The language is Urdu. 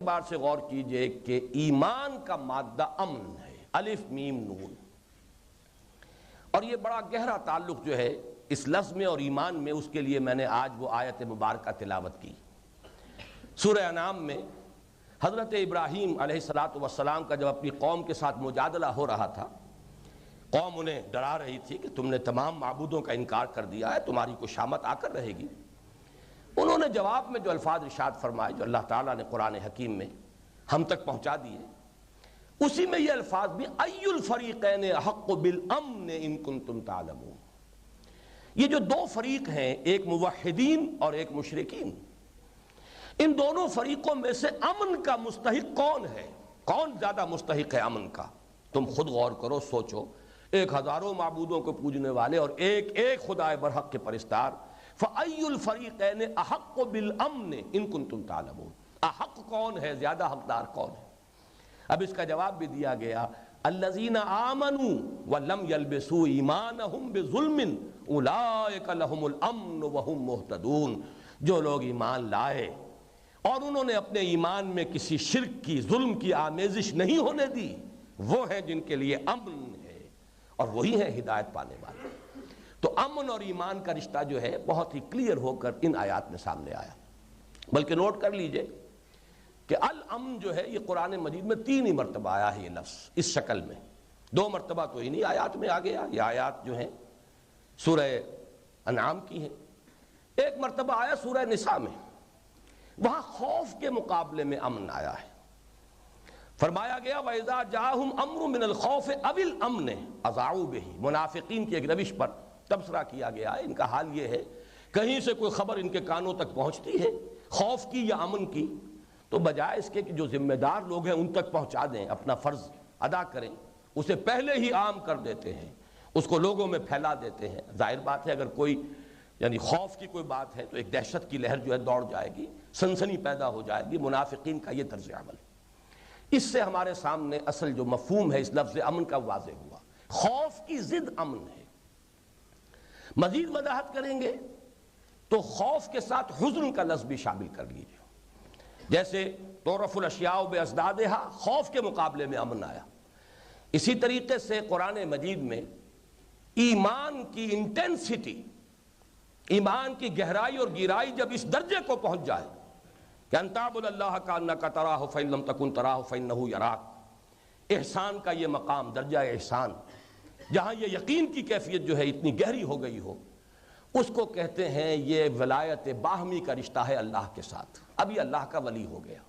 بار سے غور کیجئے کہ ایمان کا مادہ امن ہے، الف میم نون، اور یہ بڑا گہرا تعلق جو ہے اس لفظ میں اور ایمان میں، اس کے لیے میں نے آج وہ آیت مبارکہ تلاوت کی۔ سورہ انعام میں حضرت ابراہیم علیہ السلام کا جب اپنی قوم کے ساتھ مجادلہ ہو رہا تھا، قوم انہیں ڈرا رہی تھی کہ تم نے تمام معبودوں کا انکار کر دیا ہے، تمہاری کوئی شامت آ کر رہے گی۔ انہوں نے جواب میں جو الفاظ ارشاد فرمائے، جو اللہ تعالیٰ نے قرآن حکیم میں ہم تک پہنچا دیے، اسی میں یہ الفاظ بھی ای الفریقین احق بالامن ان کنتم تعلمون۔ یہ جو دو فریق ہیں، ایک موحدین اور ایک مشرکین، ان دونوں فریقوں میں سے امن کا مستحق کون ہے؟ کون زیادہ مستحق ہے امن کا؟ تم خود غور کرو، سوچو، ایک ہزاروں معبودوں کو پوجنے والے اور ایک ایک خدائے برحق کے پرستار، فَأَيُّ الْفَرِيقَيْنِ أَحَقُّ بِالْأَمْنِ إِن كُنتُمْ تَعْلَمُونَ۔ احق کون ہے، زیادہ حقدار کون ہے؟ اب اس کا جواب بھی دیا گیا، الَّذِينَ آمَنُوا وَلَمْ يَلْبِسُوا إِيمَانَهُمْ بِظُلْمٍ أُولَٰئِكَ لَهُمُ الْأَمْنُ وَهُمْ مُهْتَدُونَ۔ جو لوگ ایمان لائے اور انہوں نے اپنے ایمان میں کسی شرک کی، ظلم کی آمیزش نہیں ہونے دی، وہ ہیں جن کے لیے امن ہے، اور وہی ہیں ہدایت پانے والے۔ تو امن اور ایمان کا رشتہ جو ہے بہت ہی کلیئر ہو کر ان آیات میں سامنے آیا۔ بلکہ نوٹ کر لیجئے کہ الامن جو ہے یہ قرآن مجید میں 3 ہی مرتبہ آیا ہے، یہ لفظ اس شکل میں۔ 2 مرتبہ تو انہی آیات میں آ گیا، یہ آیات جو ہیں سورہ انعام کی ہیں۔ ایک مرتبہ آیا سورہ نساء میں، وہاں خوف کے مقابلے میں امن آیا ہے۔ فرمایا گیا وَإِذَا جَاءَهُمْ أَمْرٌ مِّنَ الْخَوْفِ أَوِ الْأَمْنِ أَذَاعُوا بِهِ۔ منافقین کی ایک روش پر تبصرہ کیا گیا ہے۔ ان کا حال یہ ہے، کہیں سے کوئی خبر ان کے کانوں تک پہنچتی ہے، خوف کی یا امن کی، تو بجائے اس کے کہ جو ذمہ دار لوگ ہیں ان تک پہنچا دیں، اپنا فرض ادا کریں، اسے پہلے ہی عام کر دیتے ہیں، اس کو لوگوں میں پھیلا دیتے ہیں۔ ظاہر بات ہے اگر کوئی یعنی خوف کی کوئی بات ہے تو ایک دہشت کی لہر جو ہے دوڑ جائے گی، سنسنی پیدا ہو جائے گی۔ منافقین کا یہ طرز عمل، اس سے ہمارے سامنے اصل جو مفہوم ہے اس لفظ امن کا واضح ہوا۔ خوف کی ضد امن ہے۔ مزید وضاحت کریں گے تو خوف کے ساتھ حزن کا لفظ بھی شامل کر لیجیے۔ جیسے تعرف الاشیاء بازدادها، خوف کے مقابلے میں امن آیا، اسی طریقے سے قرآن مجید میں ایمان کی انٹینسٹی، ایمان کی گہرائی اور گہرائی جب اس درجے کو پہنچ جائے کہ ان تعبد اللہ کانک تراہ فإن لم تکن تراہ فإنہ یراک، احسان کا یہ مقام، درجہ احسان، جہاں یہ یقین کی کیفیت جو ہے اتنی گہری ہو گئی ہو، اس کو کہتے ہیں یہ ولایت باہمی کا رشتہ ہے اللہ کے ساتھ۔ اب یہ اللہ کا ولی ہو گیا۔